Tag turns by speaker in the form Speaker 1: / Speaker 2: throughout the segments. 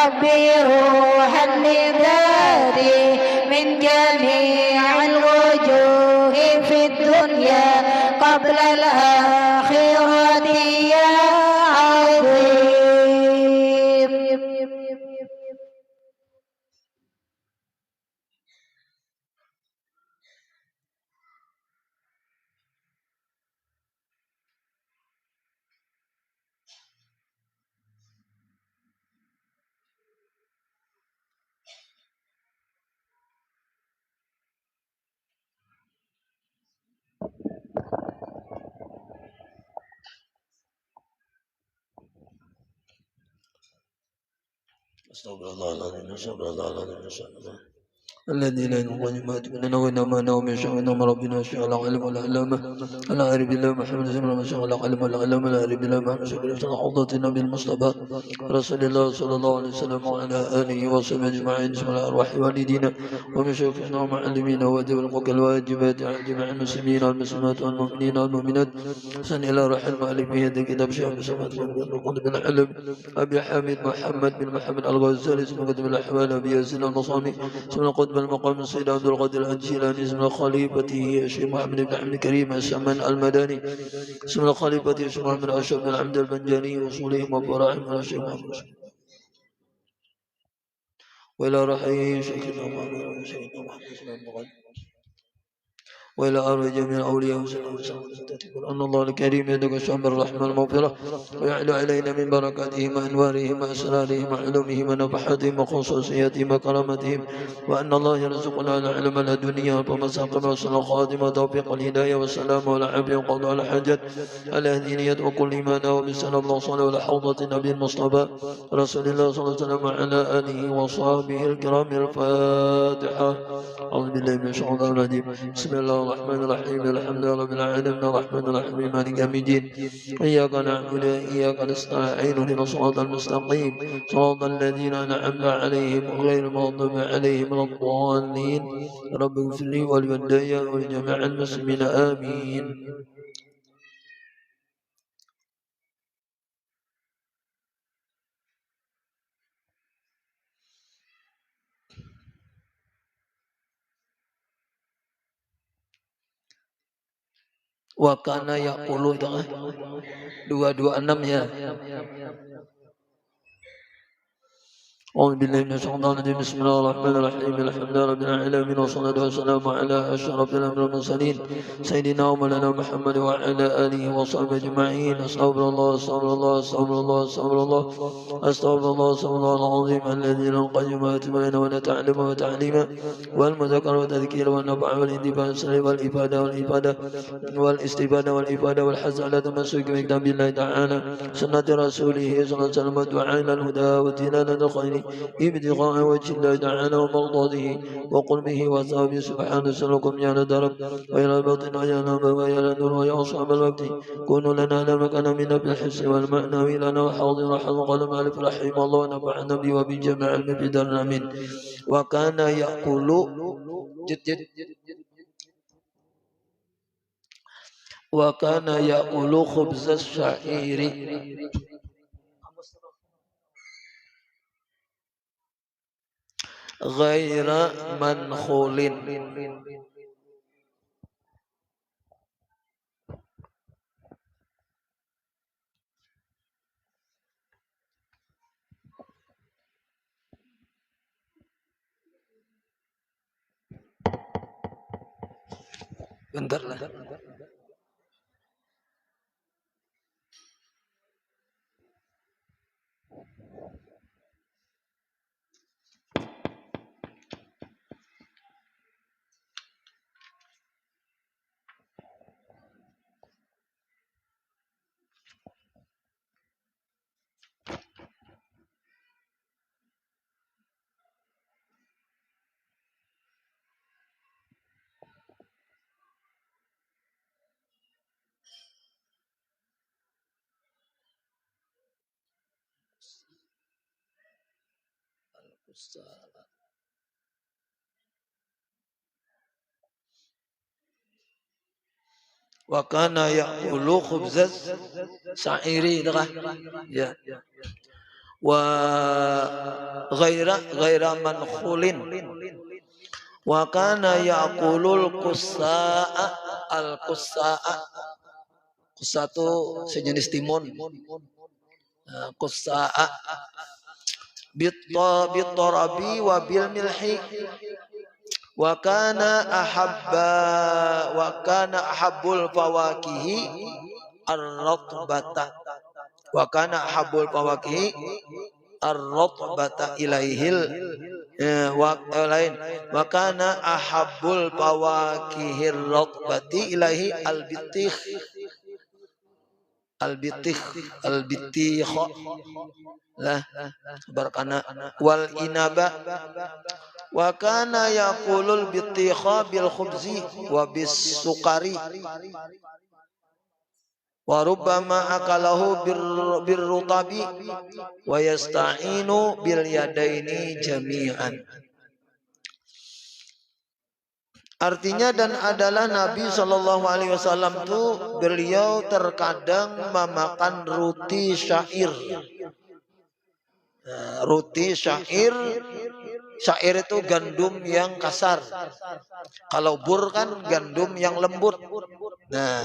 Speaker 1: ربي روحا لداري من جميع الوجوه في الدنيا قبل الآخرة يا عظيم.
Speaker 2: استغفر الله العظيم، استغفر الله العظيم، استغفر الله الذي لا ينقل ما تكون وإنما نوم يشاء إنما ربنا يشاء العلم والعلامة العارف بالله محمد سمع ما شاء العلم والعلامة العارف بالله محمد شكر افتح حوضة النبي المصطفى رسول الله صلى الله عليه وسلم وعلى آله وصحبه أجمعين بسم الله الرحمن والدينا ومشايخنا ومعلمين ودولك الواجبات على جميع المسلمين والمسلمات والمؤمنين والمؤمنات سن إلى روح المؤلف هذا كتاب شيخ مسلمات بن الحلب أبي حامد محمد بن محمد الغزالي اسم قدم الأحوال أبي ياسين المصامي اسم قدم المقام السيد عبد القادر الجيلاني اسم خليفته الشيخ محمد بن عبد الكريم السمن المداني اسم خليفته الشيخ محمد أشرف بن عبد البنجاني وصولهم وفرائهم على الشيخ محمد وإلى رحيه شيخنا محمد وإلى أرض جميع الأولياء أن الله الكريم يدك الشعب الرحمة المغفرة ويعلو علينا من بركاتهم وأنوارهم وأسرارهم وعلومهم ونفحاتهم وخصوصياتهم وكرامتهم وأن الله يرزقنا العلم الدنيا ومساقم وصل خاتمة وتوفيق الهداية والسلام والعافية وقضاء الحاجات الأهدينية وكل إيمان وبسلام وصل والحوضة النبي المصطفى رسول الله صلى الله عليه وسلم وعلى آله وصحبه الكرام. الفاتحة. أعوذ بالله من الشيطان الرجيم. بسم الله الرحمن الرحيم. الحمد لله رب العالمين الرحمن الرحيم مالك يوم الدين. إياك نعبد وإياك نستعين اهدنا الصراط المستقيم صراط الذين أنعمت عليهم غير المغضوب عليهم ولا الضالين. رب اغفر لي ولوالدي ولجميع المسلمين آمين. Wakana yaqulu itu kan 226 ya. أعوذ بالله من الشيطان الرجيم. بسم الله الرحمن الرحيم. الحمد لله رب العالمين والصلاة والسلام على أشرف الأنبياء والمرسلين سيدنا ومولانا محمد وعلى آله وصحبه أجمعين. أستغفر الله أستغفر الله أستغفر الله أستغفر الله أستغفر الله أستغفر الله العظيم الذي لا القيم ويتبين ونتعلم وتعليما والمذكر والتذكير والنفع والانتفاع والإفادة والإفادة والاستفادة والإفادة والحث على تمسك بكتاب الله تعالى سنة رسوله صلى الله عليه وسلم والدعاء إلى الهدى والدلالة الخير ابتغاء وجه الله تعالى ومرضاته وقربه وثوابه سبحانه سلكم يا ندرب ويا الباطن ويا نام ويا النور ويا أصحاب الوقت كونوا لنا لمكان منا بالحس والمعنى لنا وحاضر رحم قلم ألف رحيم الله ونفعنا به وبجميع المفيدين آمين. وكان يأكل وكان يأكل خبز الشعير غير منخول. Bentar lah. Wakana ya'kulu khubzaz sa'iri ya. wa ghaira mankhulin wa kana yaqulul qussa'a al qussa'a. Qussa'a itu sejenis timun. Qussa'a bittarabi wa bil milhi wa kana ahabbul fawakihi ar-ratbata wa kana ahabbul fawakihi ar-ratbata ilaihil wa kana ahabbul fawakihir ratbati ilaihi al-bitikh lah barkana wal inaba wa kana yaqulul bitikha bil khubzi wa bis sukari wa rubbama akalahu bir rutabi wa yasta'inu bil yadaini jami'an. Artinya dan adalah Nabi SAW itu beliau terkadang memakan roti syair. Roti syair, syair itu gandum yang kasar. Kalau bur kan gandum yang lembut. Nah,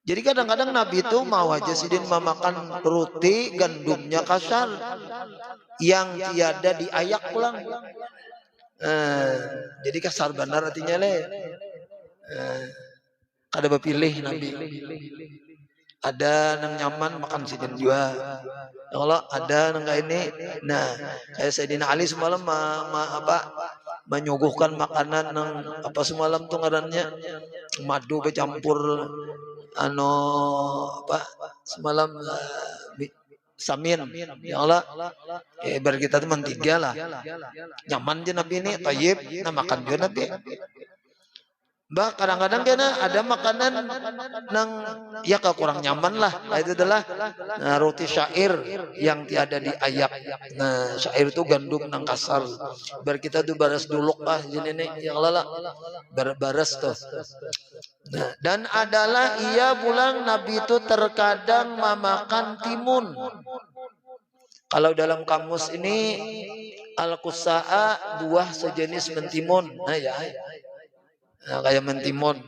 Speaker 2: jadi kadang-kadang Nabi itu mau aja sidin memakan roti gandumnya kasar yang tiada diayak pulang. Jadi kasar benar artinya le. Kada bepilih Nabi. Ada nang nyaman makan sidin juga. Kalau ada nang ini, nah kayak Sayyidina Ali semalam menyuguhkan makanan nang apa semalam tuh ngarannya madu bercampur semalam samin ya Allah ibarat kita teman tiga lah nyaman aja Nabi ini tayyib nah makan juga Nabi Mbak kadang-kadang kena ada makanan nang ya kurang nyaman lah itu adalah roti syair yang tiada diayak. Nah syair itu gandum nang kasar bar kita tuh baras duluk lah jenene yang lala baras tuh. Nah, dan adalah ia pulang Nabi itu terkadang memakan timun. Kalau dalam kamus ini al-qussa'a buah sejenis mentimun. Nah ya. Nah, kayak mentimun.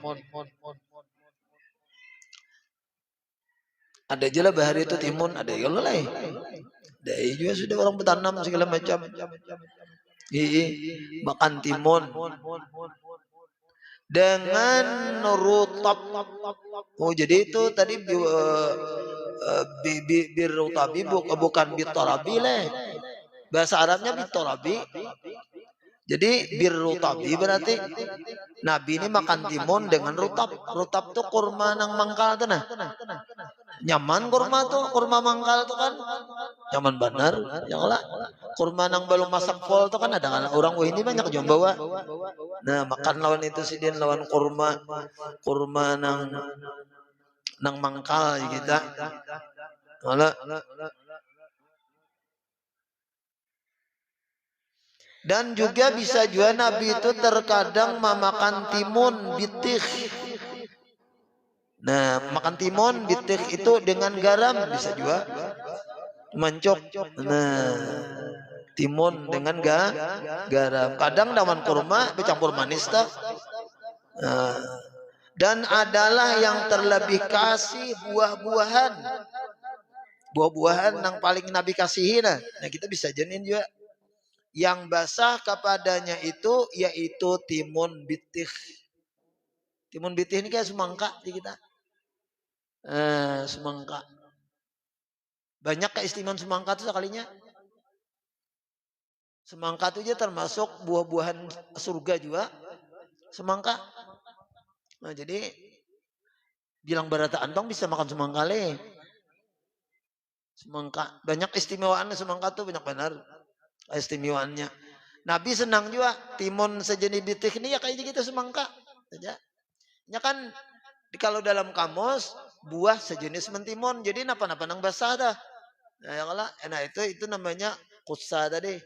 Speaker 2: Ada aja lah bahari itu timun, ada ya lah. Ada juga sudah orang bertanam segala macam. Makan timun. Dengan rutab. Oh jadi itu tadi birutabi bukan bitarabi lah. Bahasa Arabnya bitarabi. Jadi birutabi berarti Nabi ini makan timun dengan rutab. Rutab tuh kurma nang mangkal tuh nah. Nyaman kurma tuh, kurma mangkal tuh kan. Nyaman benar, ya lah. Kurma nang belum masak full tuh kan ada orang wah ini banyak jom bawa. Nah, makan lawan itu sih dia lawan kurma nang mangkal kita. Malah dan juga bisa juga Nabi itu terkadang memakan timun bitih. Nah, makan timun bitih itu dengan garam bisa juga. Mencok. Nah, timun dengan garam. Kadang daun kurma bercampur manis tak. Nah, dan adalah yang terlebih kasih buah-buahan. Buah-buahan yang paling Nabi kasihin. Nah, kita bisa janin juga. Yang basah kepadanya itu yaitu timun bitih. Timun bitih ini kayak semangka di kita. Semangka. Banyak keistimewaan semangka itu sekalinya. Semangka itu aja termasuk buah-buahan surga juga. Semangka. Nah jadi bilang barataan bang bisa makan semangka le. Semangka. Banyak istimewaan semangka tuh banyak benar. Istimewaannya. Nabi senang juga timun sejenis bitih ini ya kayak gitu semangka saja. Ya kan kalau dalam kamus buah sejenis mentimun jadi napa-napa nang basah dah. Nah, ya kalau itu namanya qussa'a tadi.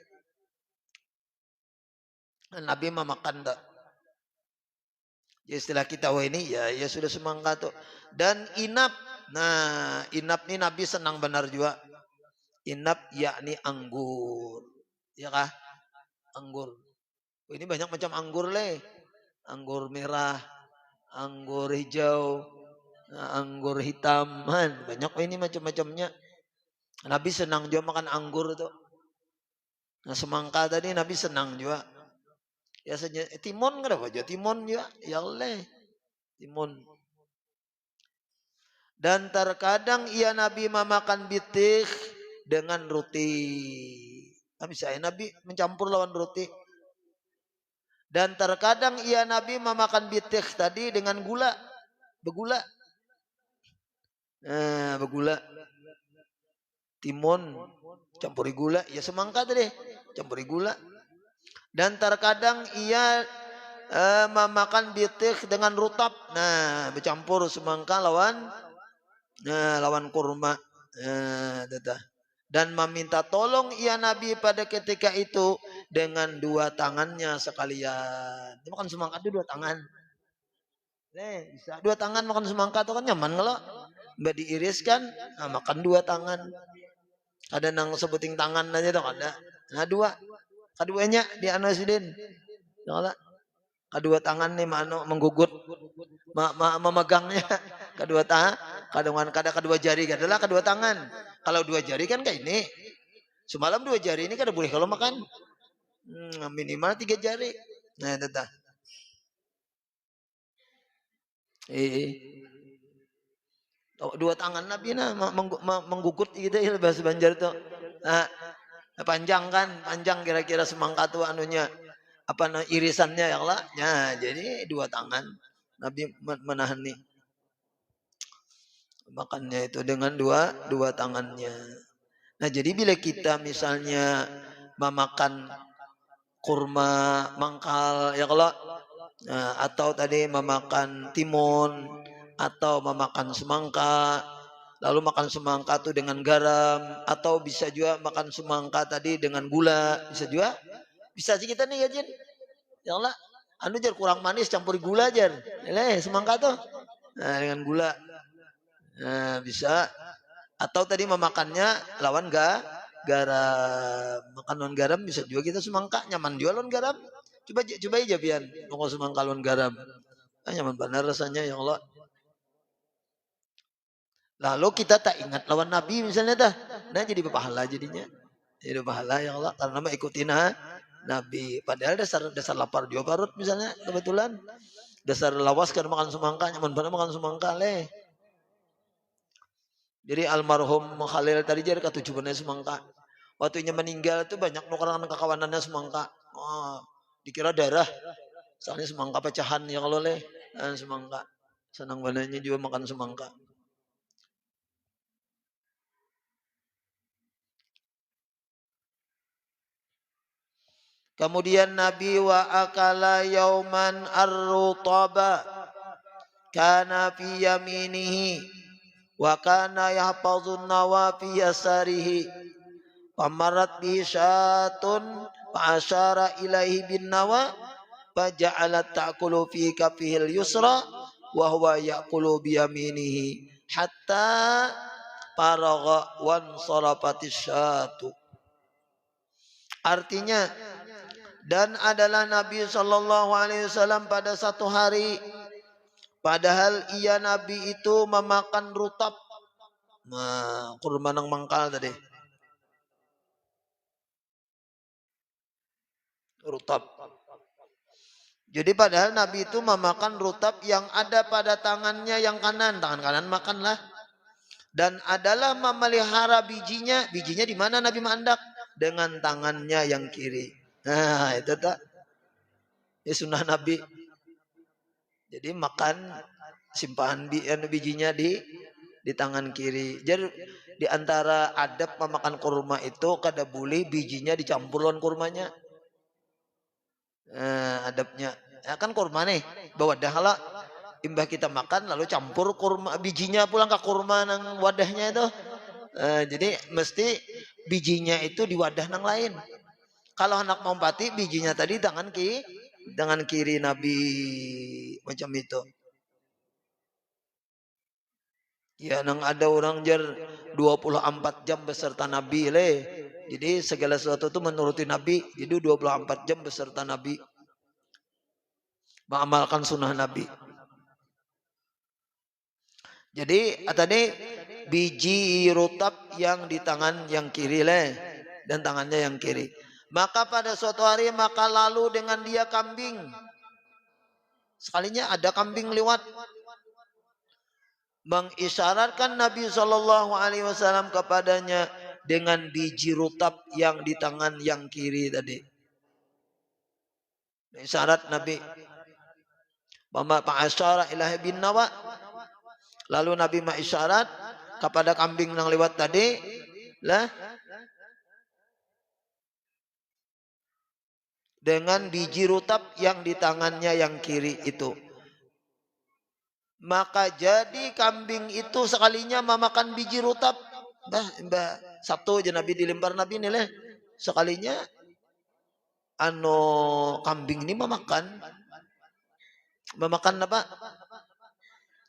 Speaker 2: Nabi memakan dah. Ya istilah kita wah ini ya sudah semangka tuh. Dan inap. Nah, inap ini Nabi senang benar juga.
Speaker 3: Inab yakni anggur. Ya kah? Anggur. Ini banyak macam anggur le. Anggur merah, anggur hijau, anggur hitam. Banyak ini macam-macamnya. Nabi senang juga makan anggur tuh. Nah semangka tadi Nabi senang juga. Biasanya timun kenapa aja timun juga. Ya Allah. Timun. Dan terkadang ia Nabi memakan bitih dengan roti. Nabi saya Nabi mencampur lawan roti. Dan terkadang ia Nabi memakan bitih tadi dengan gula. Begula. Nah, begula. Timun campuri gula. Ya semangka tadi. Campuri gula. Dan terkadang ia memakan bitih dengan rutab. Nah, bercampur semangka lawan kurma. Dan meminta tolong ia Nabi pada ketika itu dengan dua tangannya sekalian. Dia makan semangka itu dua tangan. Bisa dua tangan makan semangka itu kan nyaman kalau mbak diiriskan, makan dua tangan. Ada nang sebuting tangan aja tuh ada. Nah dua, keduanya di Anusidin. Kedua tangan nih menggugut, memegangnya. Kedua tangan, kedua jari adalah kedua tangan. Kalau dua jari kan kayak ini. Semalam dua jari ini kan boleh kalau makan. Minimal 3 jari. Nah, tetap. Dua tangan Nabi menggugut gitu ya bahasa Banjar tuh. Nah, panjang kan, panjang kira-kira semangka tuh anunya. Irisannya ya Allah. Nah, jadi dua tangan Nabi menahan nih. Makannya itu dengan dua tangannya. Nah jadi bila kita misalnya memakan kurma mangkal ya kalau atau tadi memakan timun atau memakan semangka, lalu makan semangka itu dengan garam atau bisa juga makan semangka tadi dengan gula, bisa juga. Bisa sih kita nih ya Jin. Ya Allah, anu jar kurang manis campur gula jar. Semangka tuh. Nah, dengan gula. Nah, bisa. Atau tadi memakannya lawan garam. Makan lawan garam bisa juga kita semangka. Nyaman juga lawan garam. Coba aja pian. Mau semangka lawan garam. Nyaman benar rasanya ya Allah. Lalu kita tak ingat lawan Nabi misalnya dah. Nah jadi berpahala jadinya. Jadi berpahala ya Allah. Karena mengikutin Nabi. Padahal dasar lapar juga parut misalnya. Kebetulan. Dasar lawas kan makan semangka. Nyaman benar makan semangka leh. Jadi almarhum Khalil tadi jadi ketujuannya semangka. Waktunya meninggal itu banyak nukaran kekawanannya semangka. Dikira darah. Soalnya semangka pecahan ya kalau leh. Semangka. Senang bangetnya juga makan semangka. Kemudian Nabi wa akala yauman ar-rutaba kana fi yaminihi wa kana yahfazun nawa fi yasarihi famarat bi syatun fa asyara ilaihi bin nawa fa ja'alat ta'kulu fi kafihil yusra wa huwa ya'kulu bi yaminihi hatta faragha wan sarafatis syatu. Artinya dan adalah Nabi SAW pada satu hari, padahal ia Nabi itu memakan rutab, kurma nang mangkal tadi, rutab. Jadi padahal Nabi itu memakan rutab yang ada pada tangannya yang kanan, tangan kanan makanlah, dan adalah memelihara bijinya. Bijinya di mana Nabi mandak? Dengan tangannya yang kiri. Nah itu tak sunnah Nabi. Jadi makan simpahan bijinya di tangan kiri. Jadi di antara adab memakan kurma itu kada boleh bijinya dicampur dengan kurmanya. Adabnya ya kan kurma nih bawa wadahlah imbah kita makan lalu campur kurma bijinya pulang ke kurma nang wadahnya itu. Jadi mesti bijinya itu di wadah nang lain. Kalau anak mau pati bijinya tadi tangan kiri Nabi macam itu. Ya nang ada orang jar 24 jam beserta Nabi le. Jadi segala sesuatu itu menuruti Nabi. Jadi 24 jam beserta Nabi. Mengamalkan sunnah Nabi. Jadi tadi biji rutab yang di tangan yang kiri le, dan tangannya yang kiri. Maka pada suatu hari maka lalu dengan dia kambing. Sekalinya ada kambing lewat, mengisyaratkan Nabi SAW kepadanya dengan biji rutab yang di tangan yang kiri tadi. Isyarat Nabi. Pa'asyara ilahi bin nawa. Lalu Nabi mengisyarat kepada kambing yang lewat tadi lah, dengan biji rutab yang di tangannya yang kiri itu. Maka jadi kambing itu sekalinya memakan biji rutab. Mbak Sabtu aja Nabi dilempar Nabi nih leh. Sekalinya kambing ini memakan apa?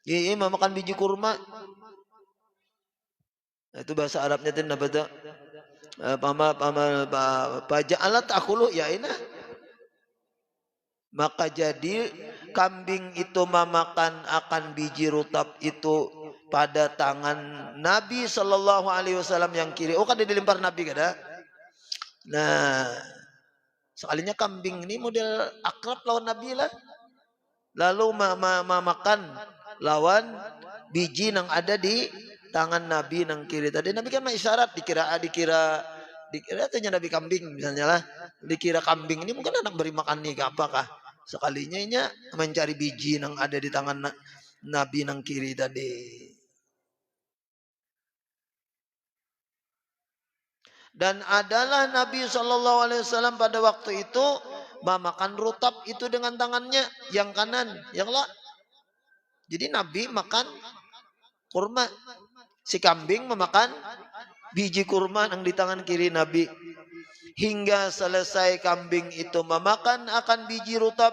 Speaker 3: Iya, memakan biji kurma. Itu bahasa Arabnya itu nabata. Paja'alat akulu ya ini. Maka jadi kambing itu memakan akan biji rutab itu pada tangan Nabi SAW yang kiri. Oh, kan dia dilempar Nabi kada. Nah, sekalinya kambing ini model akrab lawan Nabi lah. Lalu memakan lawan biji yang ada di tangan Nabi yang kiri tadi. Nabi kan isyarat dikira tanya Nabi kambing misalnya lah, dikira kambing ini mungkin anak beri makan nih apakah sekalinya ini mencari biji yang ada di tangan Nabi yang kiri tadi. Dan adalah Nabi SAW pada waktu itu memakan rutab itu dengan tangannya yang kanan, ya Allah. Jadi Nabi makan kurma, si kambing memakan biji kurma yang di tangan kiri Nabi. Hingga selesai kambing itu memakan akan biji rutab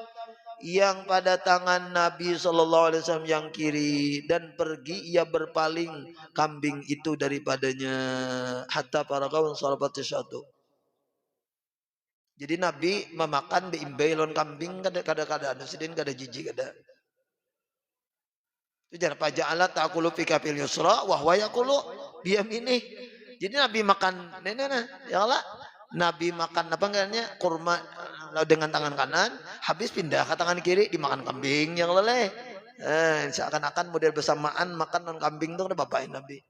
Speaker 3: yang pada tangan Nabi SAW yang kiri, dan pergi ia berpaling kambing itu daripadanya hatta para kawan salabat syatu. Jadi Nabi memakan beimbailon kambing kada ada sidin kada jijik kada. Jangan paja'ala ta'kulu fi kafil yusra wa huwa yaqulu biyaminih. Jadi Nabi makan ya Allah. Nabi makan apa enggaknya kurma dengan tangan kanan, habis pindah ke tangan kiri dimakan kambing yang leleh. Seakan-akan model bersamaan makan non kambing tuh udah bapain Nabi.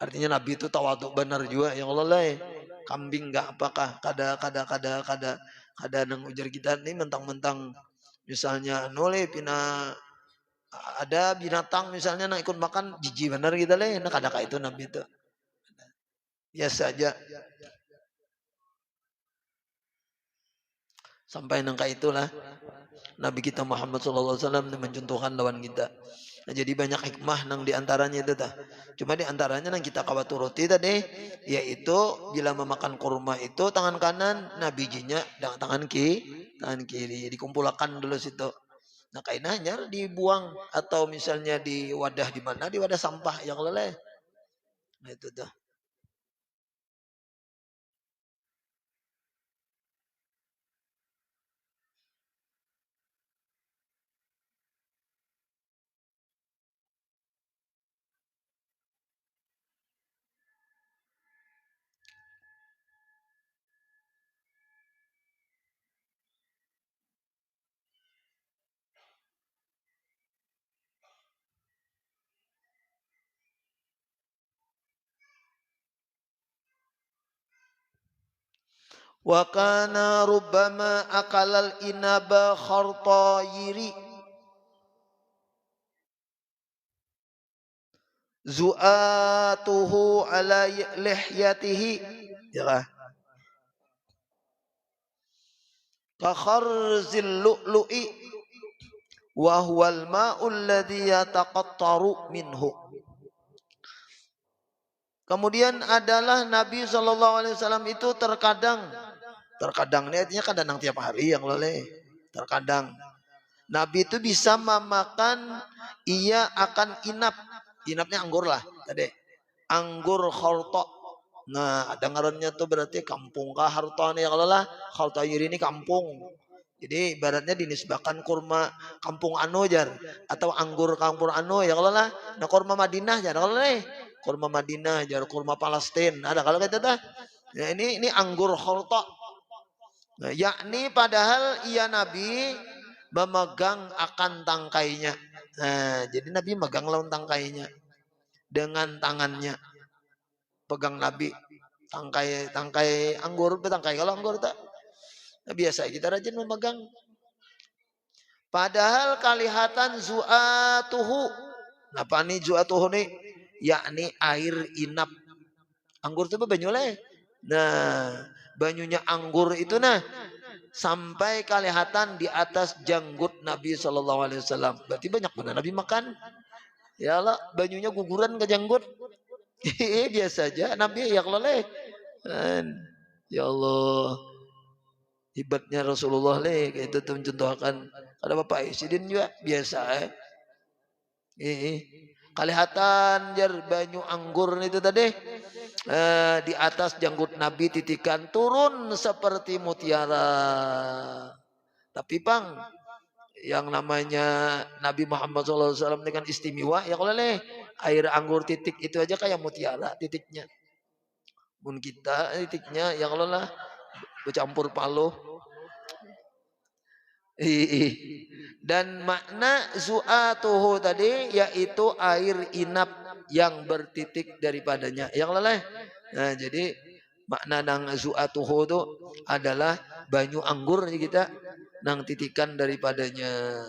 Speaker 3: Artinya Nabi itu tawaduk benar juga yang leleh. Kambing enggak apakah kada nang ujar kita nih mentang-mentang misalnya noleh pina ada binatang misalnya nak ikut makan jijik benar kita leh, nak ada itu Nabi itu biasa aja sampai nangka itulah Nabi kita Muhammad SAW mencontohkan lawan kita. Nah, jadi banyak hikmah nang diantaranya itu dah. Cuma diantaranya nang kita kawaturuti tadi, yaitu bila memakan kurma itu tangan kanan, nah bijinya tangan kiri dikumpulkan dulu situ. Nah kainanya dibuang atau misalnya di wadah di mana, di wadah sampah yang leleh. Nah itu dah. Wa kana rubbama akalal inaba khartayiri zu'atuhu ala lihyatihi ya ka kharzil lu'lu'i wa huwal ma'ul ladzi yataqattaru minhu. Kemudian adalah Nabi SAW itu terkadang ini artinya kadang tiap hari yang loleh. Terkadang Nabi itu bisa memakan ia akan inap Inapnya anggur lah tadi. Anggur kholto. Nah, ada ngarannya tuh berarti kampung kah harta nih kalau lah kholto ini kampung. Jadi ibaratnya dinisbahkan kurma kampung anu jar atau anggur kampung anu ya kalau lah. Nah kurma Madinah jar kalau nih. Kurma Madinah jar kurma Palestina ada kalau gitu dah. Ya ini anggur kholto. Nah, yakni padahal ia Nabi memegang akan tangkainya. Nah, jadi Nabi megang laun tangkainya dengan tangannya. Pegang Nabi tangkai anggur, tangkai kalau anggur tak. Nah, biasa kita rajin memegang. Padahal kalihatan zu'atuhu. Apa nih zu'atuhu nih? Yakni air inap. Anggur itu banyu leh. Nah, banyunya anggur itu nah sampai kelihatan di atas janggut Nabi SAW. Berarti banyak benar Nabi makan. Ya Allah, banyunya guguran ke janggut. Biasa aja Nabi ya leh. Ya Allah, hebatnya Rasulullah leh. Itu tuh mencontohkan. Ada Bapak Presiden juga biasa. Kelihatan jar banyu anggur itu tadi. Di atas janggut Nabi titikan turun seperti mutiara. Tapi Bang, yang namanya Nabi Muhammad SAW dengan istimewa ya kalau air anggur titik itu aja kayak mutiara titiknya. Pun kita titiknya ya kalau lah bercampur paloh. Dan makna zu'atuhu tadi yaitu air inap yang bertitik daripadanya. Yang leleh. Nah, jadi makna nang zu'atuhu itu adalah banyu anggur kita nang titikan daripadanya.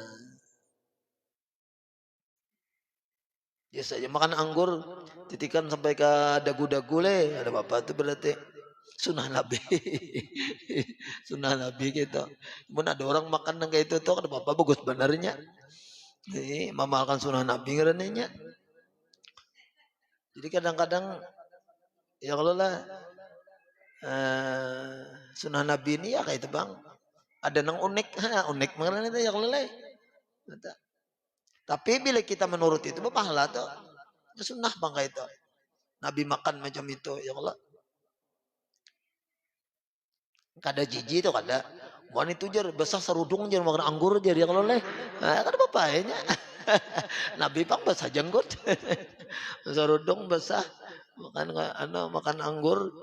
Speaker 3: Biasa aja makan anggur titikan sampai ke dagu-dagu le. Ada apa itu berarti sunnah Nabi. Sunnah Nabi gitu. Cuman ada orang makan nang kayak itu tuh ada apa bagus benarnya. Mamalkan sunnah Nabi ngerenenya. Jadi kadang-kadang ya kalau lah sunnah Nabi ini ya kayak itu Bang. Ada nang unik, unik mengenai itu ya kalau lah. Tapi bila kita menurut itu pahala tuh. Sunnah Bang kayak itu. Nabi makan macam itu ya Allah. Kada jiji itu kada. Wan itu jar besar serudung jar makan anggur jar ya kalau leh. Nah, kada apa-apanya. Nabi Pang basah jenggot. Serudung basah makan anggur.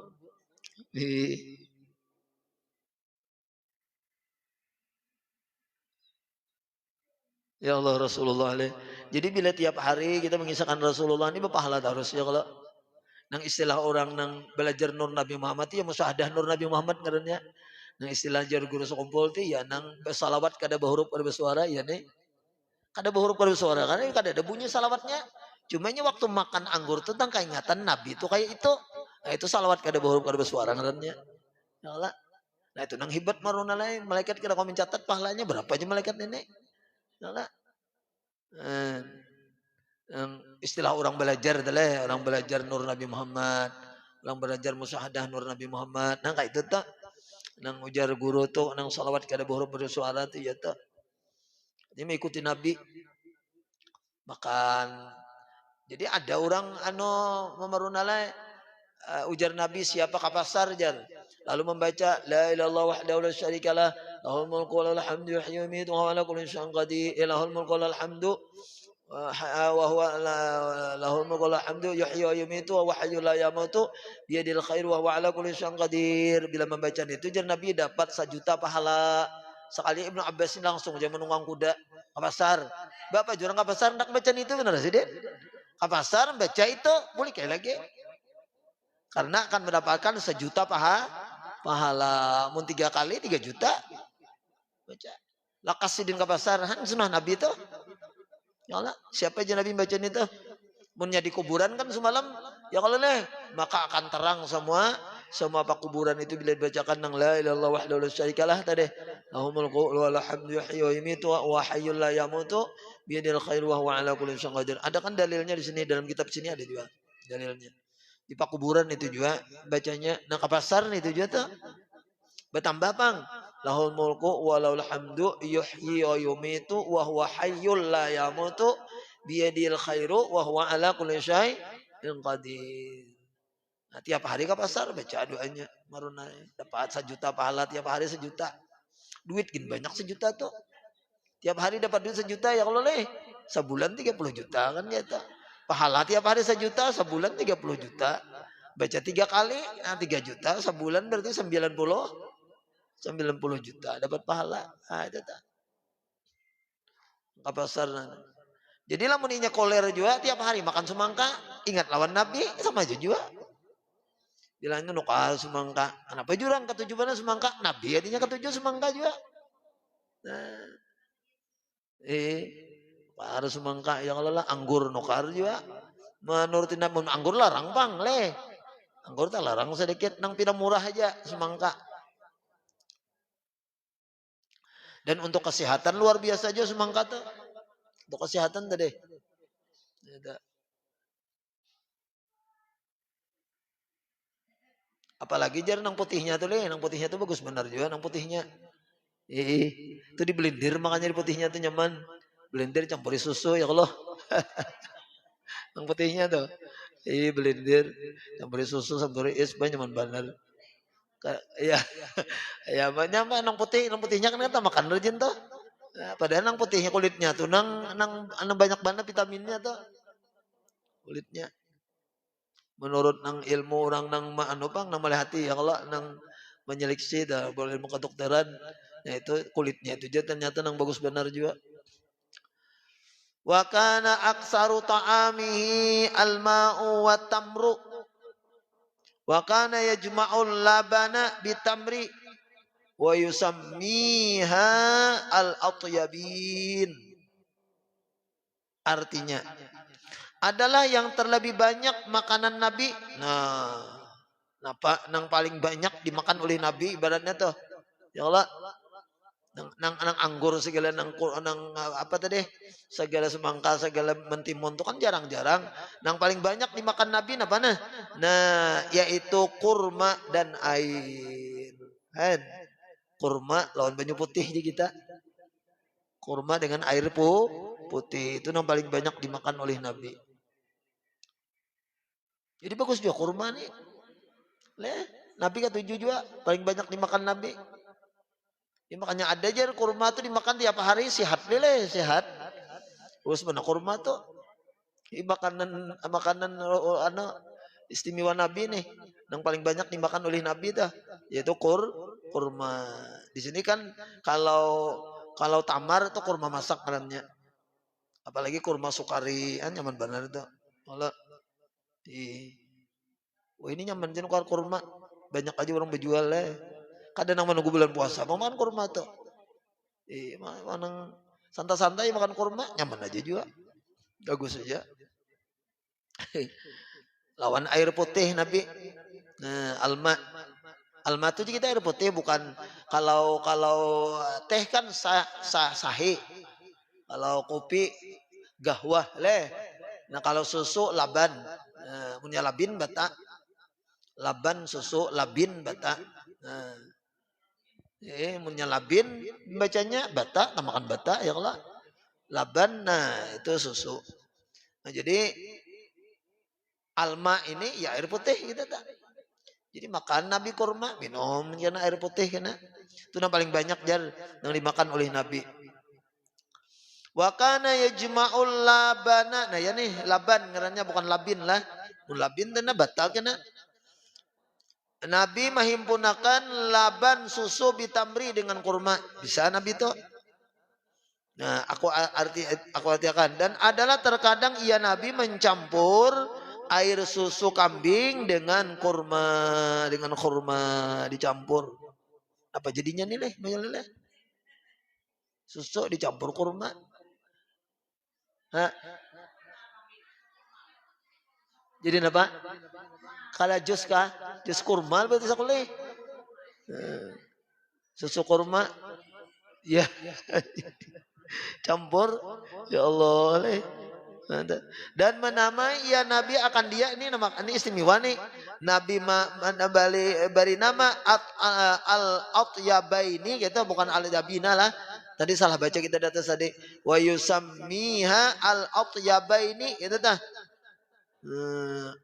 Speaker 3: Ya Allah Rasulullah alaihi. Jadi bila tiap hari kita mengisahkan Rasulullah ini berpahala terus ya kalau nang istilah orang nang belajar nur Nabi Muhammad ya musyahadah nur Nabi Muhammad ngarannya. Nang istilah jar guru sekumpul ti ya nang salawat kada berhuruf kada bersuara ya nih. Kada berhuruf kada bersuara karena kada ada bunyi salawatnya. Cumanya waktu makan anggur tuh tentang keingatan Nabi itu kayak itu. Nah, itu salawat kada berhuruf kada bersuara ngarannya. Ya Allah. Nah itu nang hebat maruna lain malaikat kada kau mencatat pahalanya berapa aja malaikat nenek. Ya Allah. Istilah orang belajar adalah orang belajar nur Nabi Muhammad, orang belajar musyahadah nur Nabi Muhammad. Nah kayak itu tak, nang ujar guru tuh, nang salawat kada berhuruf bersuara tuh ya tak. Ini mengikuti Nabi makan. Jadi ada orang memerunalai ujar Nabi siapa ke pasar jar. Lalu membaca la ilaha illallah wahdahu la syarikalah lahul mulku wa lahul hamdu yuhyi wa yumiitu wa huwa ala kulli syai'in qadir. Lahul mulku wa lahul hamdu wa huwa lahul mulku wa lahul hamdu yuhyi wa yumiitu wa huwa hayyul la yamutu biyadil khair wa huwa ala kulli syai'in qadir. Bila membaca itu jar Nabi dapat 1 juta pahala. Sekali Ibnu Abbas ini langsung aja menunggang kuda ke pasar. Bapak jurang ke pasar nak baca itu benar sih deh. Ke pasar baca itu boleh kayak lagi. Karena akan mendapatkan 1 juta pahala. Mun 3 kali 3 juta. Baca. Lakas sidin ke pasar. Sunnah Nabi itu. Ya Allah. Siapa aja Nabi baca itu. Munnya di kuburan kan semalam. Ya kalau nih. Maka akan terang semua apa kuburan itu bila dibacakan nang la ilaha illallah wahdahu la syarikalah tadi. Lahul mulku wa lahul hamdu yuhyi wa yumiitu wa hayyul la yamutu biyadil khair wa huwa ala kulli syai'in qadir. Ada kan dalilnya di sini dalam kitab sini ada juga dalilnya. Di pakuburan itu juga bacanya. Nah ke pasar itu juga tuh. Bertambah Bang. Lahul mulku wa lahul hamdu yuhyi wa yumiitu wa huwa hayyul la yamutu biyadil khairu wa huwa ala kulli syai'in qadir. Nah, tiap hari ke pasar baca doanya maruna dapat 1 juta pahala tiap hari 1 juta. Duit gin banyak 1 juta tuh. Tiap hari dapat duit 1 juta ya Allah leh. Sebulan 30 juta kan gitu. Pahala tiap hari 1 juta, sebulan 30 juta. Baca 3 kali, nah 3 juta, sebulan berarti 90 juta dapat pahala. Nah, itu tak. Ke pasar. Jadi lamun inya kolera juga tiap hari makan semangka, ingat lawan Nabi sama aja juga. Bilangnya nukal semangka. Kenapa jurang ketujuh mana semangka? Nabi adinya ketujuh semangka juga. Nah, harus semangka yang Allah anggur nukar juga. Menurut Nabi anggur larang bang leh. Anggur tak larang sedikit nang pina murah aja semangka. Dan untuk kesehatan luar biasa aja semangka tuh. Untuk kesehatan tadi. Apalagi jar nang putihnya tuh leh, nang putihnya tuh bagus benar juga nang putihnya. Itu di blender makanya di putihnya tuh nyaman. Blender campuri susu ya Allah. Nang putihnya tuh. Blender campuri susu campuri es nyaman benar. Ya. Ya banyak mah nang putihnya kan kita makan rajin tuh. Nah, padahal nang putihnya kulitnya tuh nang banyak banget vitaminnya tuh. Kulitnya. Menurut nang ilmu orang nang nang melihati ya Allah nang menyeleksi dah boleh ilmu kedokteran ya itu kulitnya itu aja ternyata nang bagus benar juga. Wa kana aksaru ta'amihi al-ma'u wa tamru wa kana yajma'ul labana bitamri wa yusammiha al-atyabin. Artinya adalah yang terlebih banyak makanan Nabi. Nah, nang paling banyak dimakan oleh Nabi ibaratnya tuh. Ya Allah. Nang anggur segala nang apa tadi? Segala semangka, segala mentimun itu kan jarang-jarang. Nang paling banyak dimakan Nabi apa nah? Nah, yaitu kurma dan air. Kan? Kurma lawan banyu putih di kita. Kurma dengan air putih itu yang paling banyak dimakan oleh Nabi. Jadi bagus juga kurma nih. Nabi ketujuh juga paling banyak dimakan Nabi. Ya, makanya ada aja kurma tuh dimakan tiap hari sehat sehat. Terus mana kurma tuh? Makanan istimewa Nabi nih. Yang paling banyak dimakan oleh Nabi dah yaitu kurma. Di sini kan kalau tamar itu kurma masak namanya. Apalagi kurma sukari, kan nyaman benar itu. Kalau wah ini nyaman jenuh kurma. Banyak aja orang berjual lah. Kadang nang menunggu bulan puasa mau makan kurma tuh. Mana santai-santai makan kurma nyaman aja juga. Bagus aja. Lawan air putih Nabi. Nah, alma itu kita air putih bukan kalau teh kan sahih. Kalau kopi gahwah leh. Nah kalau susu laban. Punya labin bata. Laban susu labin bata. Nah, punya labin bacanya bata, namakan bata ya Allah. Laban nah itu susu. Nah jadi alma ini ya air putih gitu tak. Jadi makan Nabi kurma, minum karena air putih kena. Itu yang paling banyak jar yang dimakan oleh Nabi. Wa kana yajma'ul labana. Nah ya nih laban ngarannya bukan labin lah. Labin teh batal kena. Nabi menghimpunakan laban susu bitamri dengan kurma. Bisa Nabi itu. Nah, aku artikan dan adalah terkadang ia Nabi mencampur air susu kambing dengan kurma dicampur. Apa jadinya nih leh? Susu dicampur kurma. Hah? Jadi apa? Kalau jus kah? Jus kurma berarti sakuleh. Susu kurma. Ya. Campur. Ya Allah leh. Dan menamai ya Nabi akan dia ini istimewa nih. Nabi bari nama al-atyabaini gitu bukan al-dabina lah. Tadi salah baca kita di atas tadi. Wa yusammiha al-atyabaini itu tah.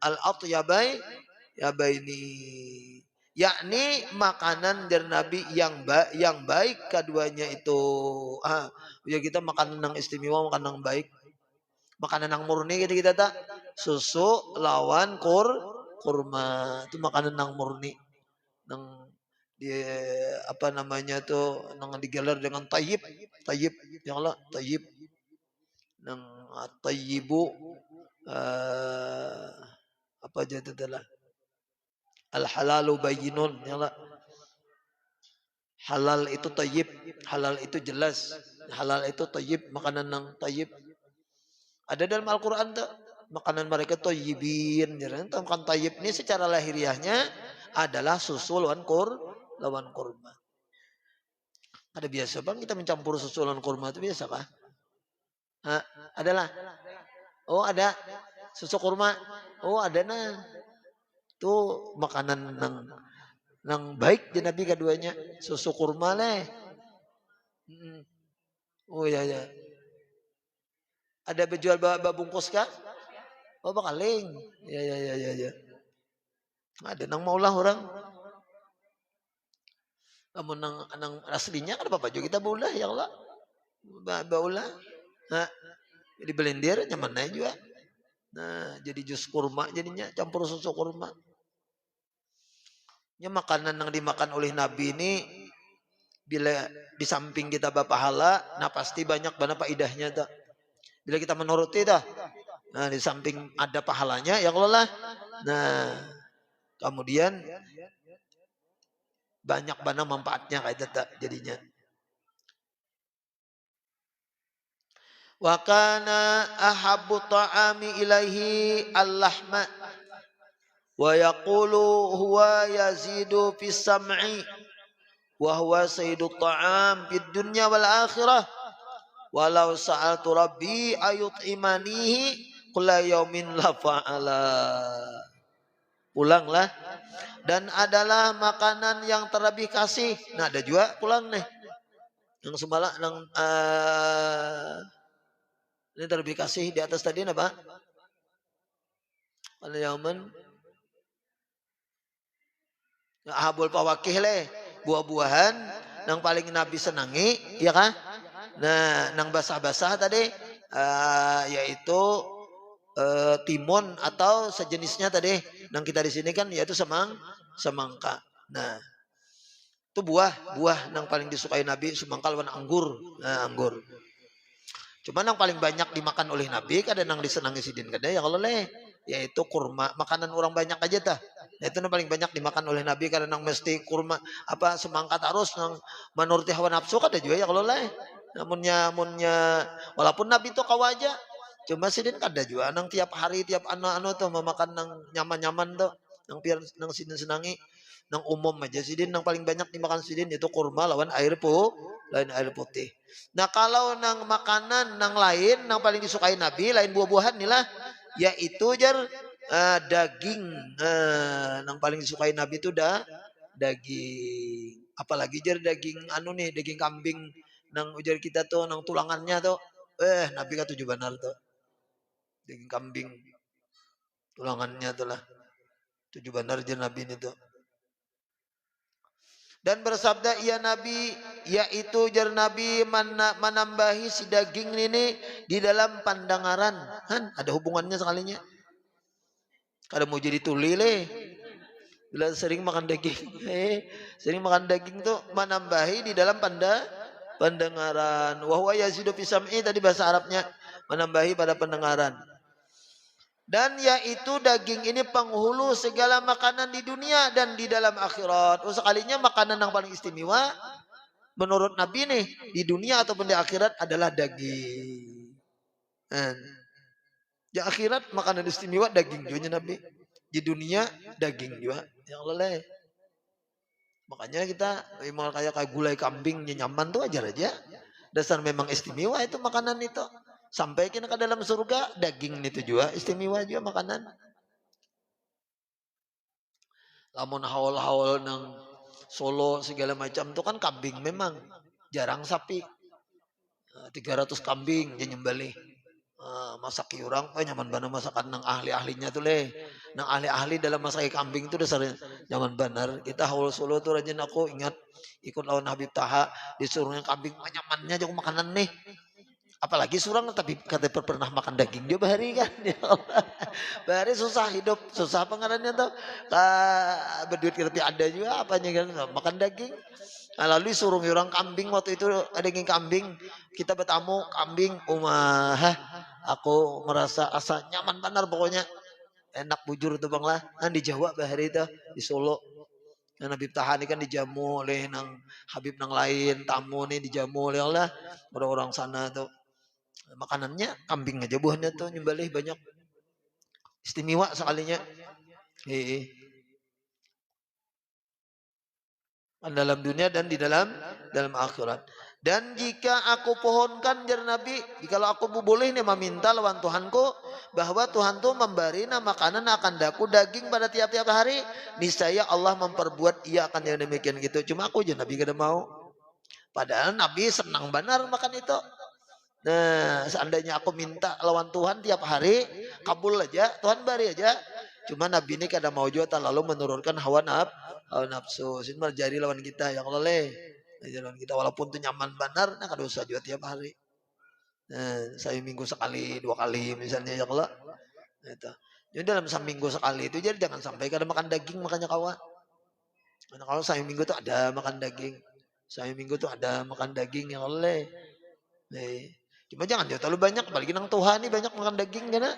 Speaker 3: Al-atyabaini. Yakni makanan dari Nabi yang baik keduanya itu. Ya kita makanan yang istimewa, makanan yang baik. Makanan yang murni gitu kita tak. Susu lawan kurma. Itu makanan yang murni. Yang apa namanya tuh yang digelar dengan tayyib ya Allah tayyib yang tayyibu apa aja itu adalah al halalu bayyinun ya Allah. Halal itu tayyib, halal itu jelas, halal itu tayyib, makanan yang tayyib. Ada dalam Al-Qur'an tuh makanan mereka tayyibin. Jadi makan tayyib ini secara lahiriahnya adalah susu lawan kurma. Ada biasa bang kita mencampur susu lawan kurma itu biasa kah? Adalah. Oh ada susu kurma. Oh ada nah. Itu makanan yang baik di Nabi keduanya. Susu kurma leh. Oh ya ya. Ada berjual babungkus kah? Oh bakaling. Ya. Ada nang maulah orang. Namun nang aslinya kan apa juga kita baulah ya Allah. Baulah. Jadi blender nyaman aja juga. Nah, jadi jus kurma jadinya campur susu kurma. Ya makanan yang dimakan oleh Nabi ini bila di samping kita berpahala, nah pasti banyak banget faedahnya tak. Bila kita menuruti dah. Nah, di samping ada pahalanya ya Allah lah. Nah, kemudian banyak banget manfaatnya kayak itu jadinya. Wa kana ahabbu ta'ami ilaihi al-lahma wa yaqulu huwa yazidu fis sam'i wa huwa sayyidut ta'am fid dunya wal akhirah walau sa'altu rabbi ayut'imanihi kulla yaumin la fa'ala. Ulanglah. Dan adalah makanan yang terlebih kasih. Nah ada juga pulang nih. Yang semalam yang ini terlebih kasih di atas tadi apa? Al-yauman ahabul fawakih leh. Buah-buahan yang paling Nabi senangi, ya kan? Nah, nang basah-basah tadi yaitu timun atau sejenisnya tadi. Nang kita di sini kan yaitu semangka. Nah, itu buah nang paling disukai Nabi semangka lawan anggur. Nah, anggur. Cuma yang paling banyak dimakan oleh Nabi kadang nang disenangi sidin kada ya kalau leh yaitu kurma. Makanan orang banyak aja dah. Nah, itu yang paling banyak dimakan oleh Nabi kadang nang mesti kurma apa semangka terus nang menuruti hawa nafsu kada juga ya kalau leh. Namunnya walaupun Nabi itu kawaja cuma sidin kada juga nang tiap hari tiap anak tuh memakan nang nyaman-nyaman tuh nang biar nang sidin senangi nang umum aja sidin nang paling banyak dimakan sidin itu kurma lawan air putih. Nah kalau nang makanan nang lain nang paling disukai Nabi lain buah-buahan nih lah yaitu daging. Nang paling disukai Nabi itu daging. Apalagi daging daging kambing nang ujar kita tuh nang tulangannya tuh Nabi katuju benar tuh daging kambing tulangannya tuh lah tujuh benar Nabi ini tuh. Dan bersabda ia Nabi yaitu Nabi menambahi si daging ini di dalam pandangaran kan ada hubungannya sekalinya. Kada mau jadi tuli leh bila sering makan daging sering makan daging tuh menambahi di dalam pendengaran. Wa huwa yazidu fi sam'i tadi bahasa Arabnya menambahi pada pendengaran. Dan yaitu daging ini penghulu segala makanan di dunia dan di dalam akhirat. Sekalinya makanan yang paling istimewa menurut Nabi nih di dunia ataupun di akhirat adalah daging. Di akhirat makanan istimewa daging juga Nabi. Di dunia daging juga. Ya Allah. Makanya kita memang kayak gulai kambing nyaman tuh aja. Dasar memang istimewa itu makanan itu. Sampai ke dalam surga daging itu juga istimewa juga makanan. Lamun haul-haul nang Solo segala macam itu kan kambing memang jarang sapi. 300 kambing nya nyembelih. Masak urang nyaman bener masakan nang ahli-ahlinya tuh leh. Nang ahli-ahli dalam masak kambing tuh dasar nyaman bener. Kita haul Solo tuh rajin aku ingat ikut lawan Habib Taha disuruhnya kambing nyamannya jauh makanan nih. Apalagi surang tapi kata pernah makan daging dia bahari kan. Ya Allah. Bahari susah hidup, susah pengarannya tuh. Berduit tapi ada juga apanya kan makan daging. Nah, lalu suruh orang kambing waktu itu ada daging kambing kita bertamu kambing umah aku merasa asa nyaman benar pokoknya enak bujur tuh bang lah kan di Jawa bahari itu di Solo yang Habib Tahan kan dijamu oleh nang Habib nang lain tamu nih dijamu oleh Allah orang-orang sana tuh makanannya kambing aja buahnya tuh nyembelih banyak istimewa sekalinya dalam dunia dan di dalam akhirat. Dan jika aku pohonkan jar Nabi, jikalau aku boleh nih meminta lawan Tuhanku bahwa Tuhan tuh memberi makanan akan daku daging pada tiap-tiap hari, niscaya Allah memperbuat ia akan yang demikian gitu. Cuma aku aja Nabi gak mau. Padahal Nabi senang benar makan itu. Nah, seandainya aku minta lawan Tuhan tiap hari, kabul aja, Tuhan beri aja. Cuma Nabi ini kadang mau juga lalu menurunkan hawa nafsu. Ini jadi lawan kita ya kalau lawan kita walaupun itu nyaman benar, nah kada usah juga tiap hari. Nah, saya minggu sekali, 2 kali misalnya ya kalau. Itu. Jadi dalam seminggu sekali itu jadi jangan sampai kada makan daging makanya kawan. Nah, kalau saya minggu tuh ada makan daging. Saya minggu tuh ada makan daging ya oleh. Cuma jangan jauh terlalu banyak, apalagi nang Tuhan nih banyak makan daging kan.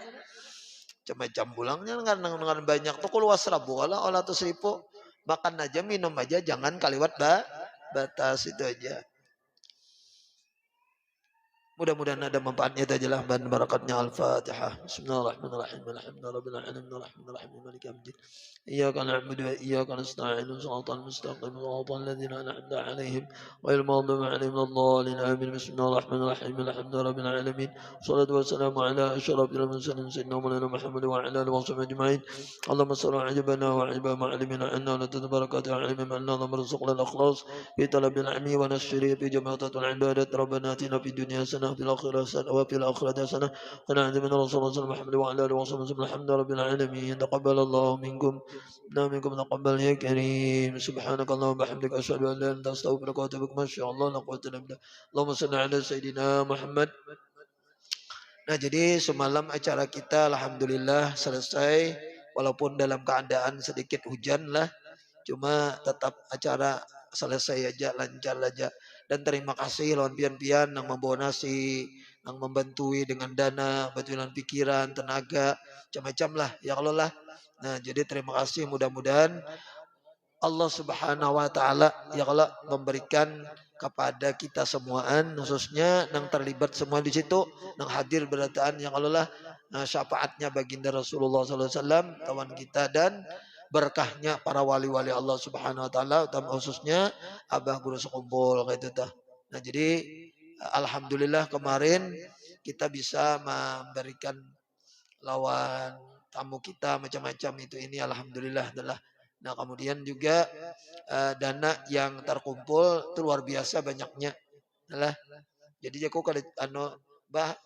Speaker 3: Cuma jam pulangnya dengan banyak tuh keluar serabu lah olah tuh seribu. Makan aja, minum aja, jangan kaliwat batas itu aja. Mudah-mudahan ada manfaatnya itu aja lah dan barakatnya Al-Fatihah. Bismillahirrahmanirrahim. Alhamdulillahirabbil alamin arrahmanirrahim maliki yaumiddin. Iyyaka na'budu wa iyyaka nasta'in. Shiratal mustaqim. Shiratal ladzina an'amta 'alaihim ghairil maghdubi 'alaihim waladdallin. Amin. Bismillahirrahmanirrahim. Alhamdulillahirabbil alamin. Wassalatu wassalamu ala asyrafil mursalin sayyidina Maulana Muhammad wa ala alihi wa sahbihi ajma'in. Allahumma salli 'ala ibadina wa 'ibad ma'alimina anna la tadbarakatu 'alamin anna marzuqna al-ikhlas fi talabil 'ilmi wa nashri fi jama'atil ibadat. Rabbana atina fid dunya hasanah في الآخرة حسنة وفي الآخرة حسنة وقنا عذاب النار. صلى الله عليه محمد وعلى آله وصحبه وسلم. الحمد لله رب العالمين. تقبل الله منكم تقبل يا كريم. سبحانك اللهم وبحمدك أشهد أن لا إله إلا أنت أستغفرك وأتوب إليك. ما شاء الله لا قوة إلا بالله. اللهم صل على سيدنا Muhammad. Nah jadi semalam acara kita alhamdulillah selesai walaupun dalam keadaan sedikit hujan lah. Cuma tetap acara selesai aja lancar aja. Dan terima kasih lawan pian-pian yang membawa nasi, yang membantui dengan dana, bantuan pikiran, tenaga, macam-macam lah ya Allah lah. Nah, jadi terima kasih mudah-mudahan Allah Subhanahu wa taala ya Allah memberikan kepada kita semuaan khususnya yang terlibat semua di situ, yang hadir berataan yang Allah lah. Nah, syafaatnya baginda Rasulullah SAW, kawan kita dan berkahnya para wali-wali Allah Subhanahu wa taala utama khususnya Abah Guru Sekumpul kayak itu tah. Nah, jadi alhamdulillah kemarin kita bisa memberikan lawan tamu kita macam-macam itu ini alhamdulillah adalah. Nah, kemudian juga dana yang terkumpul itu luar biasa banyaknya. Adalah. Jadi aku kada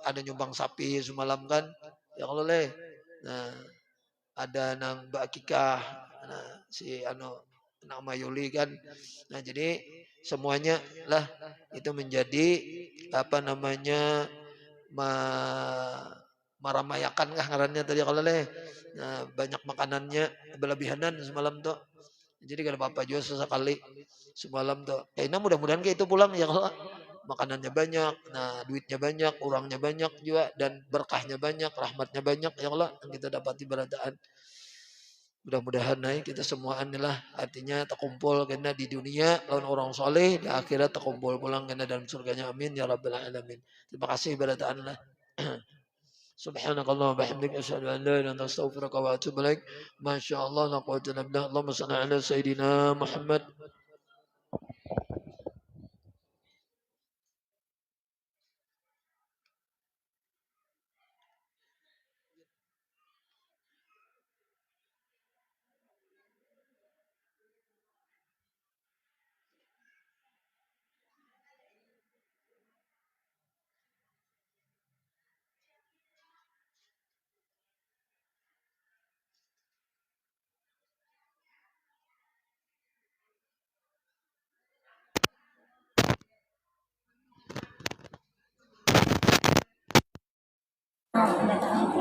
Speaker 3: ada nyumbang sapi semalam kan. Ya kalau Nah, ada nang Mbak Kikah, nah, si nama Yuli kan. Nah, jadi semuanya lah itu menjadi apa namanya maramayakan kah ngarannya tadi kalau nah, banyak makanannya berlebihanan semalam tuh. Jadi kalau apa juga sesekali semalam tuh. Kayaknya mudah-mudahan kayak itu pulang ya kalau makanannya banyak, nah duitnya banyak, orangnya banyak juga dan berkahnya banyak, rahmatnya banyak ya Allah yang kita dapati berataan. Mudah-mudahan naik kita semua inilah artinya terkumpul karena di dunia lawan orang soleh di akhirat terkumpul pulang karena dalam surganya amin ya rabbal alamin. Terima kasih berataan lah. Subhanakallah wa bihamdika asyhadu an la ilaha illa anta astaghfiruka wa atubu ilaik. Masyaallah la quwwata illa billah. Allahumma shalli ala sayidina Muhammad.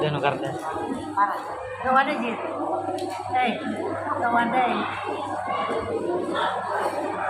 Speaker 4: Dan kartu.
Speaker 1: Gak ada sih. Gak ada.